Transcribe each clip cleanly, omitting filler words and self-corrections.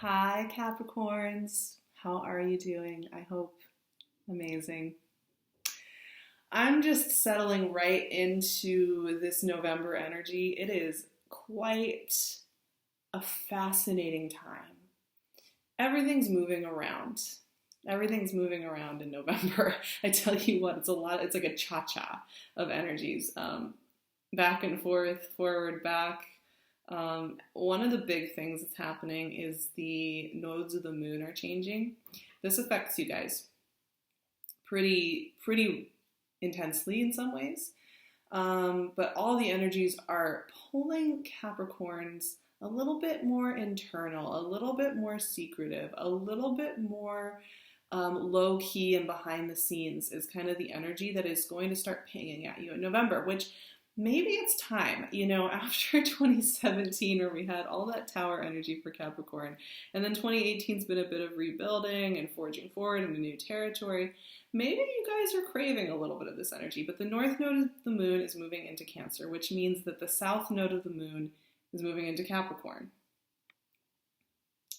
Hi, Capricorns. How are you doing? I hope amazing. I'm just settling right into this November energy. It is quite a fascinating time. Everything's moving around. Everything's moving around in November. I tell you what, it's like a cha-cha of energies. Back and forth, forward, back. One of the big things that's happening is the nodes of the moon are changing. This affects you guys pretty intensely in some ways. But all the energies are pulling Capricorns a little bit more internal, a little bit more secretive, a little bit more low key and behind the scenes is kind of the energy that is going to start pinging at you in November, which maybe it's time, after 2017 where we had all that tower energy for Capricorn, and then 2018's been a bit of rebuilding and forging forward into new territory. Maybe you guys are craving a little bit of this energy, but the north node of the moon is moving into Cancer, which means that the south node of the moon is moving into Capricorn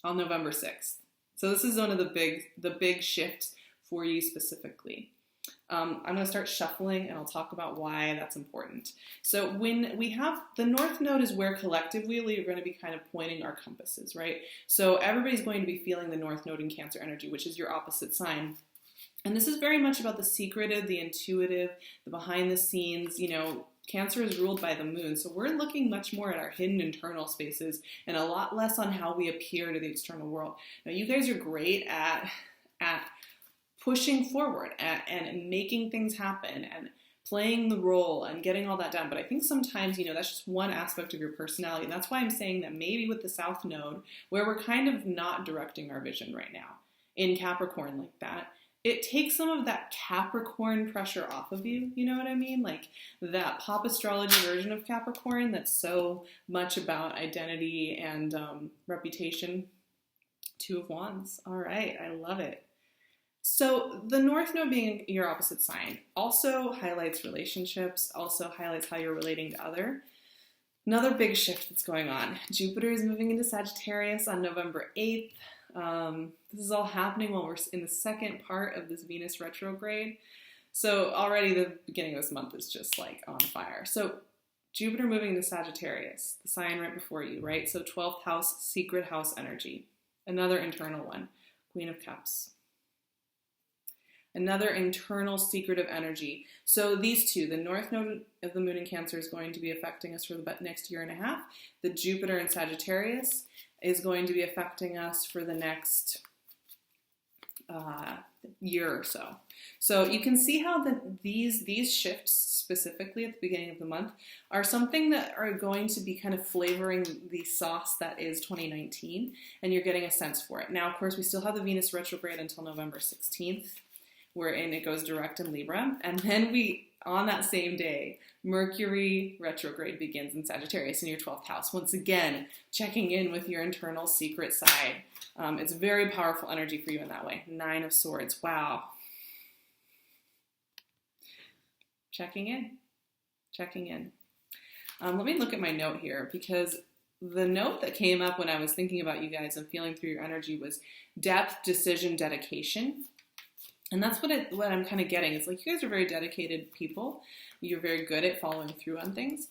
on November 6th. So this is one of the big shifts for you specifically. I'm going to start shuffling and I'll talk about why that's important. So when we have the north node is where collectively we're going to be kind of pointing our compasses, right? So everybody's going to be feeling the north node in Cancer energy, which is your opposite sign. And this is very much about the secretive, the intuitive, the behind the scenes. Cancer is ruled by the moon. So we're looking much more at our hidden internal spaces and a lot less on how we appear to the external world. Now, you guys are great at pushing forward and making things happen and playing the role and getting all that done. But I think sometimes, that's just one aspect of your personality. And that's why I'm saying that maybe with the South Node, where we're kind of not directing our vision right now in Capricorn like that, it takes some of that Capricorn pressure off of you. You know what I mean? Like that pop astrology version of Capricorn that's so much about identity and reputation. Two of Wands. All right. I love it. So the North Node being your opposite sign also highlights relationships, also highlights how you're relating to another big shift that's going on. Jupiter is moving into Sagittarius on November 8th. This is all happening while we're in the second part of this Venus retrograde. So already the beginning of this month is just like on fire. So Jupiter moving to Sagittarius, the sign right before you, right? So 12th house, secret house energy. Another internal one, Queen of Cups. Another internal secretive energy. So these two, the north node of the moon in Cancer is going to be affecting us for the next year and a half. The Jupiter in Sagittarius is going to be affecting us for the next year or so. So you can see how these shifts specifically at the beginning of the month are something that are going to be kind of flavoring the sauce that is 2019, and you're getting a sense for it. Now, of course, we still have the Venus retrograde until November 16th. Wherein it goes direct in Libra. And then on that same day, Mercury retrograde begins in Sagittarius in your 12th house. Once again, checking in with your internal secret side. It's very powerful energy for you in that way. 9 of Swords. Wow. Checking in. Let me look at my note here because the note that came up when I was thinking about you guys and feeling through your energy was depth, decision, dedication. And that's what I'm kind of getting. It's like you guys are very dedicated people. You're very good at following through on things.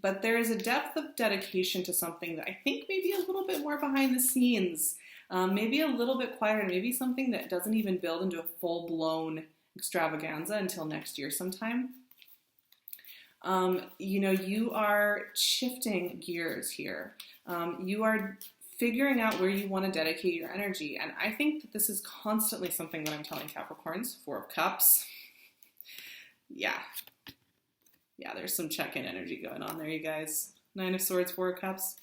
But there is a depth of dedication to something that I think maybe a little bit more behind the scenes, maybe a little bit quieter, maybe something that doesn't even build into a full-blown extravaganza until next year sometime. You are shifting gears here. You are figuring out where you want to dedicate your energy. And I think that this is constantly something that I'm telling Capricorns. 4 of Cups. Yeah, there's some check-in energy going on there, you guys. 9 of Swords, 4 of Cups.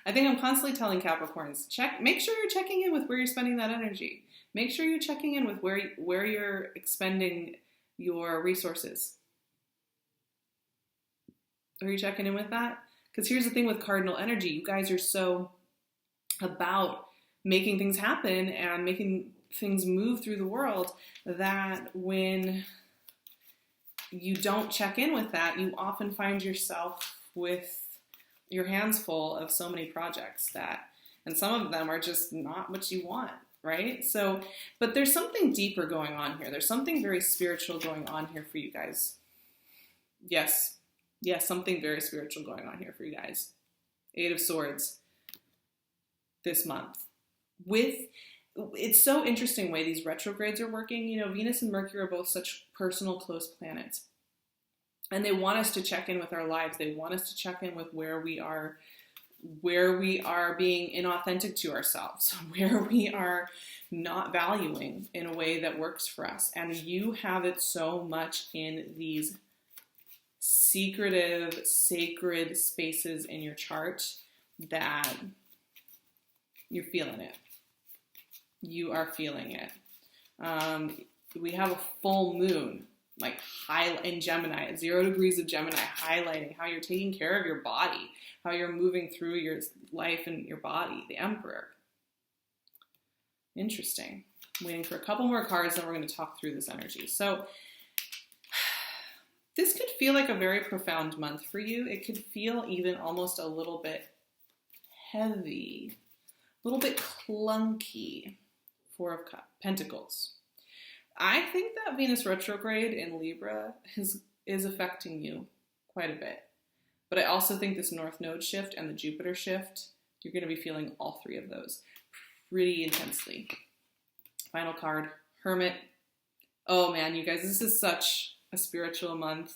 I think I'm constantly telling Capricorns, make sure you're checking in with where you're spending that energy. Make sure you're checking in with where you're expending your resources. Are you checking in with that? Because here's the thing with cardinal energy. You guys are so about making things happen and making things move through the world that when you don't check in with that, you often find yourself with your hands full of so many projects that And some of them are just not what you want, right? So, but there's something deeper going on here. There's something very spiritual going on here for you guys. Yes, something very spiritual going on here for you guys. 8 of Swords this month. It's so interesting the way these retrogrades are working. You know, Venus and Mercury are both such personal, close planets. And they want us to check in with our lives. They want us to check in with where we are being inauthentic to ourselves, where we are not valuing in a way that works for us. And you have it so much in these secretive, sacred spaces in your chart that you're feeling it. You are feeling it. We have a full moon, like in Gemini, at 0 degrees of Gemini, highlighting how you're taking care of your body, how you're moving through your life and your body, the Emperor. Interesting. I'm waiting for a couple more cards, then we're going to talk through this energy. So this could feel like a very profound month for you. It could feel even almost a little bit heavy, a little bit clunky. 4 of Pentacles. I think that Venus retrograde in Libra is affecting you quite a bit. But I also think this North Node shift and the Jupiter shift, you're going to be feeling all 3 of those pretty intensely. Final card, Hermit. Oh man, you guys, this is such a spiritual month.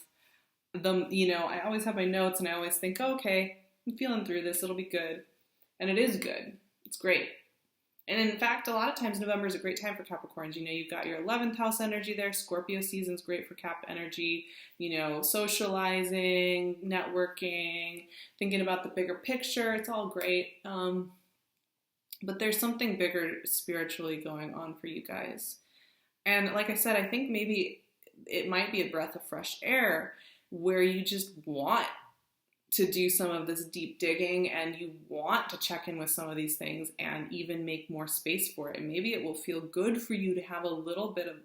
I always have my notes and I always think, oh, okay, I'm feeling through this, it'll be good. And it is good. It's great. And in fact, a lot of times November is a great time for Capricorns. You know, you've got your 11th house energy there. Scorpio season's great for Cap energy. You know, socializing, networking, thinking about the bigger picture. It's all great. But there's something bigger spiritually going on for you guys. And like I said, I think maybe it might be a breath of fresh air where you just want to do some of this deep digging and you want to check in with some of these things and even make more space for it. And maybe it will feel good for you to have a little bit of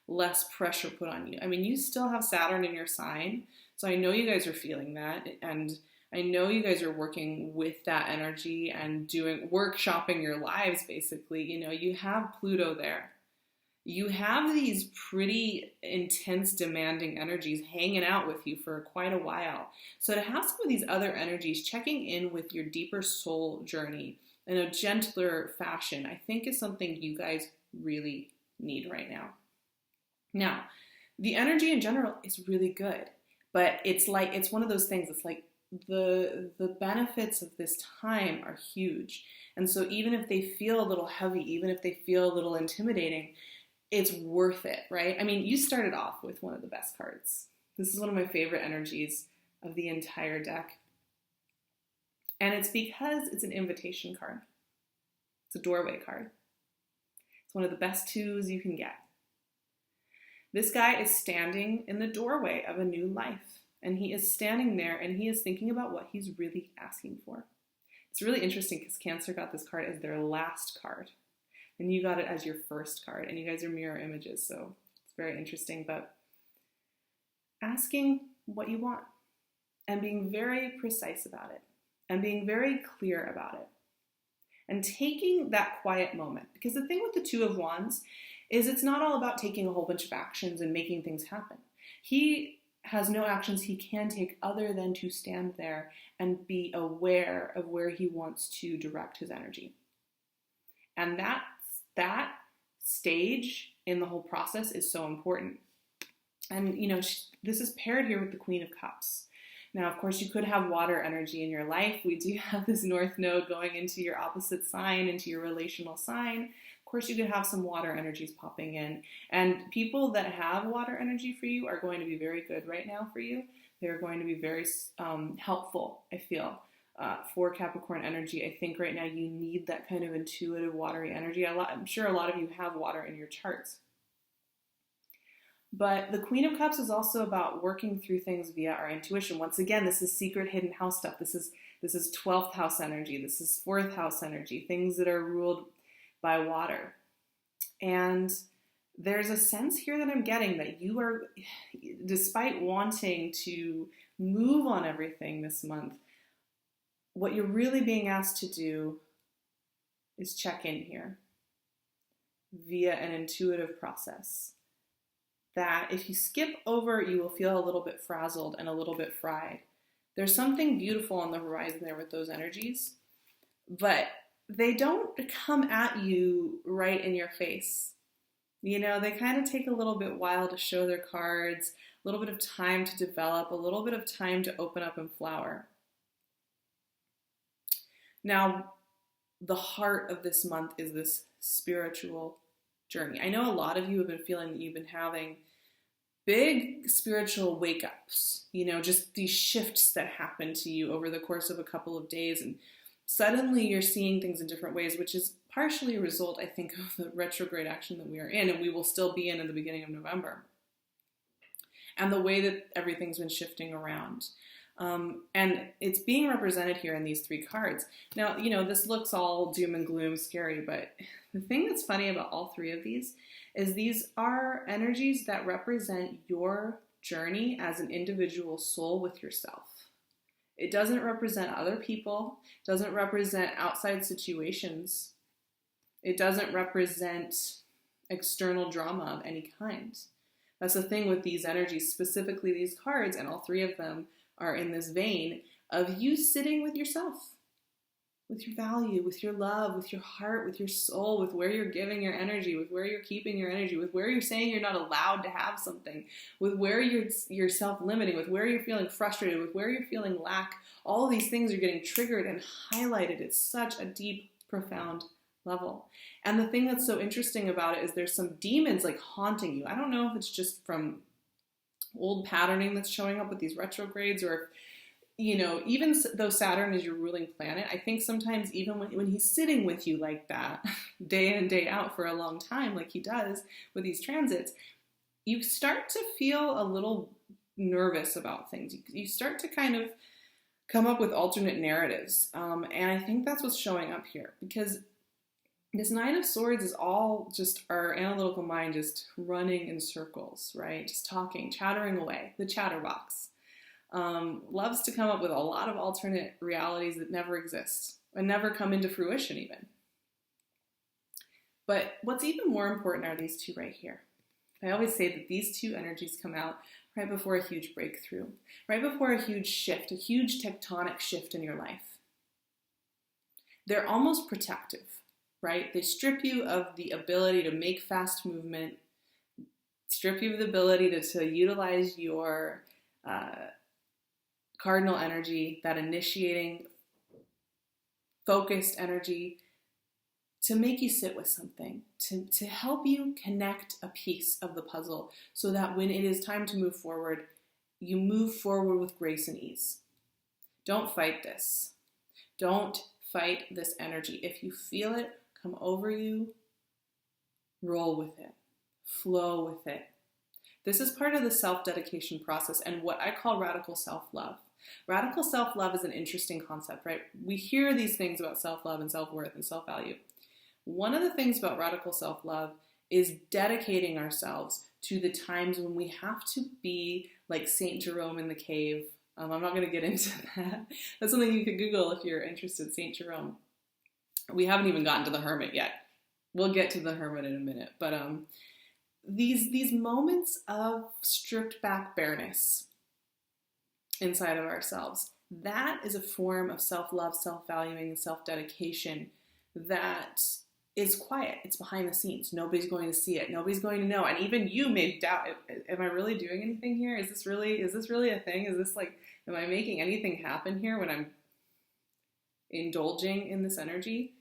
less pressure put on you. I mean, you still have Saturn in your sign, so I know you guys are feeling that, and I know you guys are working with that energy and workshopping your lives, basically. You know, you have Pluto there. You have these pretty intense, demanding energies hanging out with you for quite a while. So to have some of these other energies checking in with your deeper soul journey in a gentler fashion, I think is something you guys really need right now. Now, the energy in general is really good, but it's one of those things. It's like the benefits of this time are huge. And so even if they feel a little heavy, even if they feel a little intimidating, it's worth it, right? I mean, you started off with one of the best cards. This is one of my favorite energies of the entire deck. And it's because it's an invitation card. It's a doorway card. It's one of the best 2s you can get. This guy is standing in the doorway of a new life. And he is standing there and he is thinking about what he's really asking for. It's really interesting because Cancer got this card as their last card. And you got it as your first card, and you guys are mirror images, so it's very interesting. But asking what you want and being very precise about it and being very clear about it and taking that quiet moment. Because the thing with the 2 of Wands is it's not all about taking a whole bunch of actions and making things happen. He has no actions he can take other than to stand there and be aware of where he wants to direct his energy. And that stage in the whole process is so important. And, you know, this is paired here with the Queen of Cups. Now, of course, you could have water energy in your life. We do have this North Node going into your opposite sign, into your relational sign. Of course, you could have some water energies popping in. And people that have water energy for you are going to be very good right now for you. They're going to be very helpful, I feel. For Capricorn energy. I think right now you need that kind of intuitive, watery energy. I'm sure a lot of you have water in your charts. But the Queen of Cups is also about working through things via our intuition. Once again, this is secret hidden house stuff. This is 12th house energy. This is 4th house energy, things that are ruled by water. And there's a sense here that I'm getting that you are, despite wanting to move on everything this month, what you're really being asked to do is check in here via an intuitive process that if you skip over, you will feel a little bit frazzled and a little bit fried. There's something beautiful on the horizon there with those energies, but they don't come at you right in your face. You know, they kind of take a little bit while to show their cards, a little bit of time to develop, a little bit of time to open up and flower. Now, the heart of this month is this spiritual journey. I know a lot of you have been feeling that you've been having big spiritual wake-ups, you know, just these shifts that happen to you over the course of a couple of days, and suddenly you're seeing things in different ways, which is partially a result, I think, of the retrograde action that we are in, and we will still be in the beginning of November, and the way that everything's been shifting around. And it's being represented here in these three cards. Now, you know, this looks all doom and gloom, scary, but the thing that's funny about all three of these is these are energies that represent your journey as an individual soul with yourself. It doesn't represent other people, doesn't represent outside situations. It doesn't represent external drama of any kind. That's the thing with these energies, specifically these cards, and all three of them are in this vein of you sitting with yourself, with your value, with your love, with your heart, with your soul, with where you're giving your energy, with where you're keeping your energy, with where you're saying you're not allowed to have something, with where you're self-limiting, with where you're feeling frustrated, with where you're feeling lack. All of these things are getting triggered and highlighted at such a deep, profound level. And the thing that's so interesting about it is there's some demons like haunting you. I don't know if it's just from old patterning that's showing up with these retrogrades, or if, you know, even though Saturn is your ruling planet, I think sometimes even when he's sitting with you like that, day in, day out for a long time, like he does with these transits, you start to feel a little nervous about things. You start to kind of come up with alternate narratives. And I think that's what's showing up here, because this Nine of Swords is all just our analytical mind just running in circles, right? Just talking, chattering away, the chatterbox. Loves to come up with a lot of alternate realities that never exist and never come into fruition even. But what's even more important are these two right here. I always say that these two energies come out right before a huge breakthrough, right before a huge shift, a huge tectonic shift in your life. They're almost protective, right? They strip you of the ability to make fast movement, strip you of the ability to utilize your cardinal energy, that initiating, focused energy, to make you sit with something, to help you connect a piece of the puzzle so that when it is time to move forward, you move forward with grace and ease. Don't fight this. Don't fight this energy. If you feel it come over you, roll with it, flow with it. This is part of the self-dedication process and what I call radical self-love. Radical self-love is an interesting concept, right? We hear these things about self-love and self-worth and self-value. One of the things about radical self-love is dedicating ourselves to the times when we have to be like Saint Jerome in the cave. I'm not going to get into that. That's something you could Google if you're interested, Saint Jerome. We haven't even gotten to the hermit yet. We'll get to the hermit in a minute. But these moments of stripped back bareness inside of ourselves, that is a form of self-love, self-valuing, and self-dedication that is quiet. It's behind the scenes. Nobody's going to see it. Nobody's going to know. And even you may doubt, am I really doing anything here? Is this really a thing? Is this like, am I making anything happen here when I'm indulging in this energy?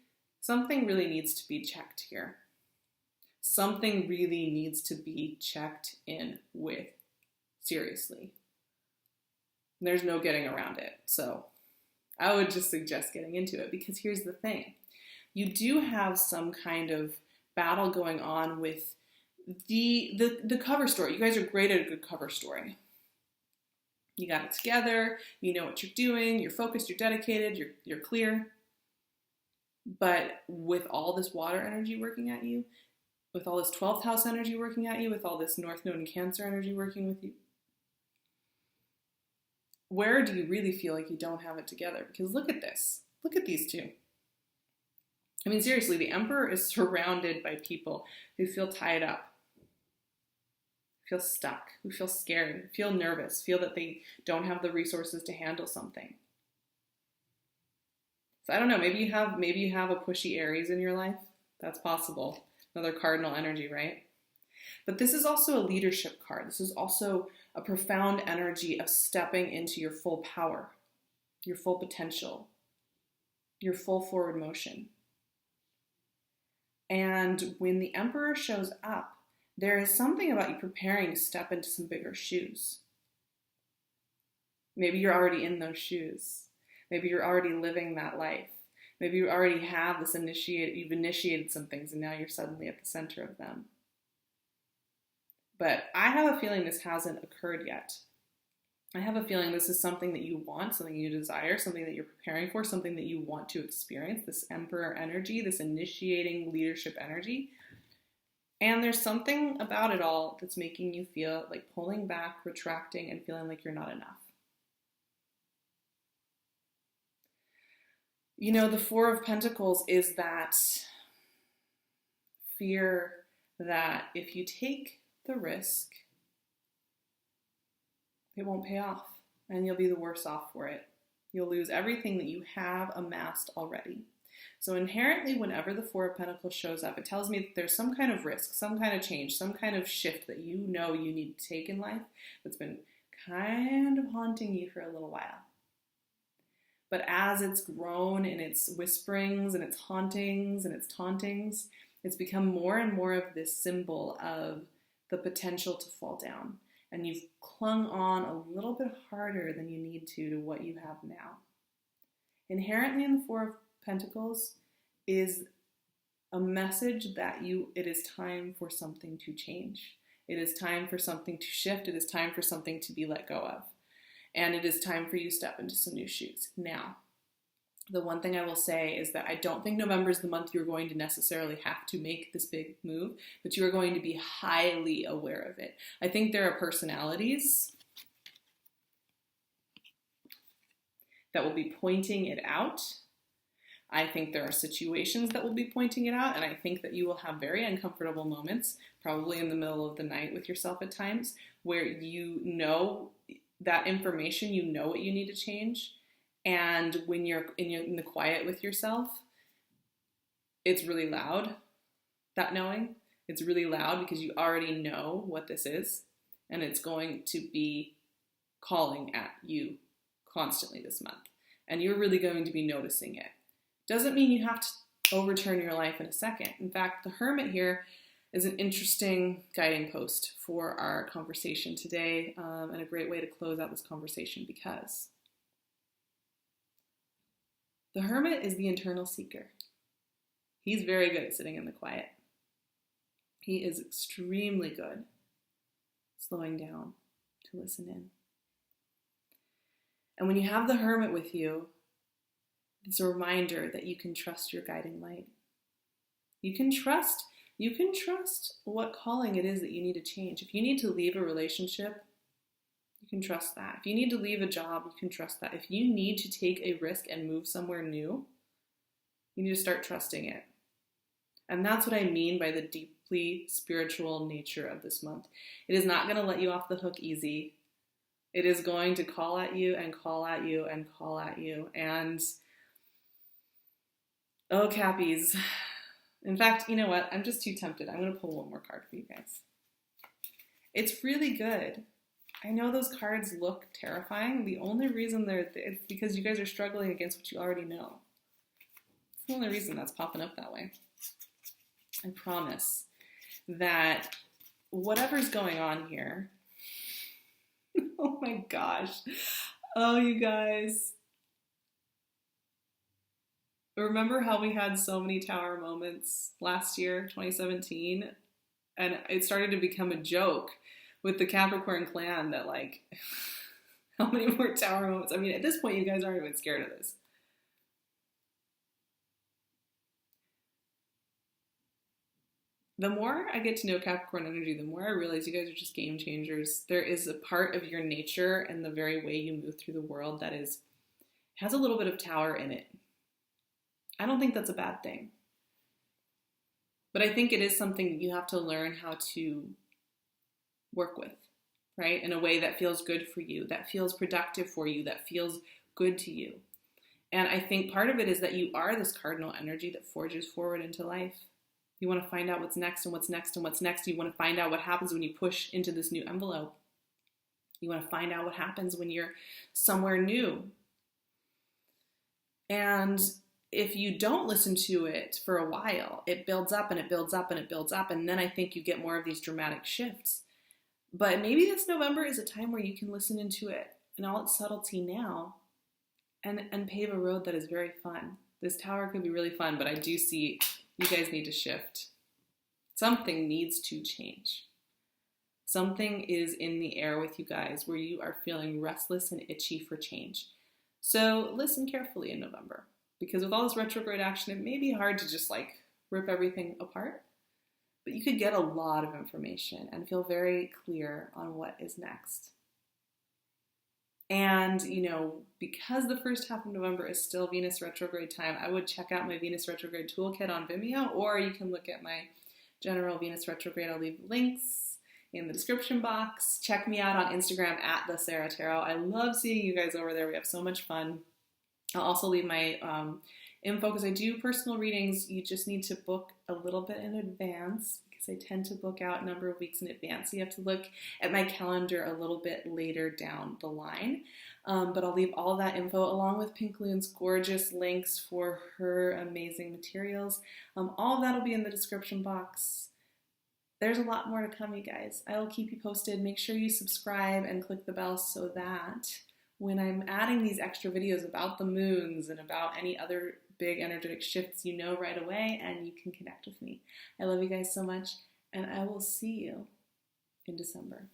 Something really needs to be checked here. Something really needs to be checked in with, seriously. There's no getting around it. So I would just suggest getting into it, because here's the thing. You do have some kind of battle going on with the cover story. You guys are great at a good cover story. You got it together, you know what you're doing, you're focused, you're dedicated, you're clear. But with all this water energy working at you, with all this 12th house energy working at you, with all this North Node and Cancer energy working with you, where do you really feel like you don't have it together? Because look at this. Look at these two. I mean, seriously, the Emperor is surrounded by people who feel tied up, feel stuck, who feel scared, feel nervous, feel that they don't have the resources to handle something. So I don't know, maybe you have a pushy Aries in your life. That's possible. Another cardinal energy, right? But this is also a leadership card. This is also a profound energy of stepping into your full power, your full potential, your full forward motion. And when the Emperor shows up, there is something about you preparing to step into some bigger shoes. Maybe you're already in those shoes. Maybe you're already living that life. Maybe you already have this you've initiated some things and now you're suddenly at the center of them. But I have a feeling this hasn't occurred yet. I have a feeling this is something that you want, something you desire, something that you're preparing for, something that you want to experience, this Emperor energy, this initiating leadership energy. And there's something about it all that's making you feel like pulling back, retracting, and feeling like you're not enough. You know, the Four of Pentacles is that fear that if you take the risk, it won't pay off and you'll be the worse off for it. You'll lose everything that you have amassed already. So inherently, whenever the Four of Pentacles shows up, it tells me that there's some kind of risk, some kind of change, some kind of shift that you know you need to take in life that's been kind of haunting you for a little while. But as it's grown in its whisperings and its hauntings and its tauntings, it's become more and more of this symbol of the potential to fall down. And you've clung on a little bit harder than you need to what you have now. Inherently in the Four of Pentacles is a message that it is time for something to change. It is time for something to shift. It is time for something to be let go of. And it is time for you to step into some new shoes. Now, the one thing I will say is that I don't think November is the month you're going to necessarily have to make this big move, but you are going to be highly aware of it. I think there are personalities that will be pointing it out. I think there are situations that will be pointing it out, and I think that you will have very uncomfortable moments, probably in the middle of the night with yourself at times, where you know that information, you know what you need to change, and when you're in the quiet with yourself, it's really loud, that knowing. It's really loud because you already know what this is, and it's going to be calling at you constantly this month, and you're really going to be noticing it. Doesn't mean you have to overturn your life in a second. In fact, the Hermit here is an interesting guiding post for our conversation today, and a great way to close out this conversation, because the Hermit is the internal seeker. He's very good at sitting in the quiet. He is extremely good slowing down to listen in. And when you have the Hermit with you, it's a reminder that you can trust your guiding light. You can trust what calling it is that you need to change. If you need to leave a relationship, you can trust that. If you need to leave a job, you can trust that. If you need to take a risk and move somewhere new, you need to start trusting it. And that's what I mean by the deeply spiritual nature of this month. It is not going to let you off the hook easy. It is going to call at you and call at you and call at you. And oh, Cappies. In fact, you know what? I'm just too tempted. I'm going to pull one more card for you guys. It's really good. I know those cards look terrifying. The only reason it's because you guys are struggling against what you already know. It's the only reason that's popping up that way. I promise that whatever's going on here, oh my gosh. Oh, you guys. Remember how we had so many tower moments last year, 2017? And it started to become a joke with the Capricorn clan that, like, how many more tower moments? I mean, at this point, you guys aren't even scared of this. The more I get to know Capricorn energy, the more I realize you guys are just game changers. There is a part of your nature and the very way you move through the world that has a little bit of tower in it. I don't think that's a bad thing. But I think it is something you have to learn how to work with, right? In a way that feels good for you, that feels productive for you, that feels good to you. And I think part of it is that you are this cardinal energy that forges forward into life. You want to find out what's next and what's next and what's next. You want to find out what happens when you push into this new envelope. You want to find out what happens when you're somewhere new. And if you don't listen to it for a while, it builds up and it builds up and it builds up. And then I think you get more of these dramatic shifts. But maybe this November is a time where you can listen into it in all its subtlety now and pave a road that is very fun. This tower could be really fun, but I do see you guys need to shift. Something needs to change. Something is in the air with you guys where you are feeling restless and itchy for change. So listen carefully in November, because with all this retrograde action, it may be hard to just like rip everything apart, but you could get a lot of information and feel very clear on what is next. And, because the first half of November is still Venus retrograde time, I would check out my Venus retrograde toolkit on Vimeo, or you can look at my general Venus retrograde. I'll leave links in the description box. Check me out on Instagram at the SARAHTAROT. I love seeing you guys over there. We have so much fun. I'll also leave my info because I do personal readings. You just need to book a little bit in advance, because I tend to book out a number of weeks in advance. So you have to look at my calendar a little bit later down the line. But I'll leave all of that info along with PinkLune's gorgeous links for her amazing materials. All of that will be in the description box. There's a lot more to come, you guys. I will keep you posted. Make sure you subscribe and click the bell so that when I'm adding these extra videos about the moons and about any other big energetic shifts, you know right away and you can connect with me. I love you guys so much, and I will see you in December.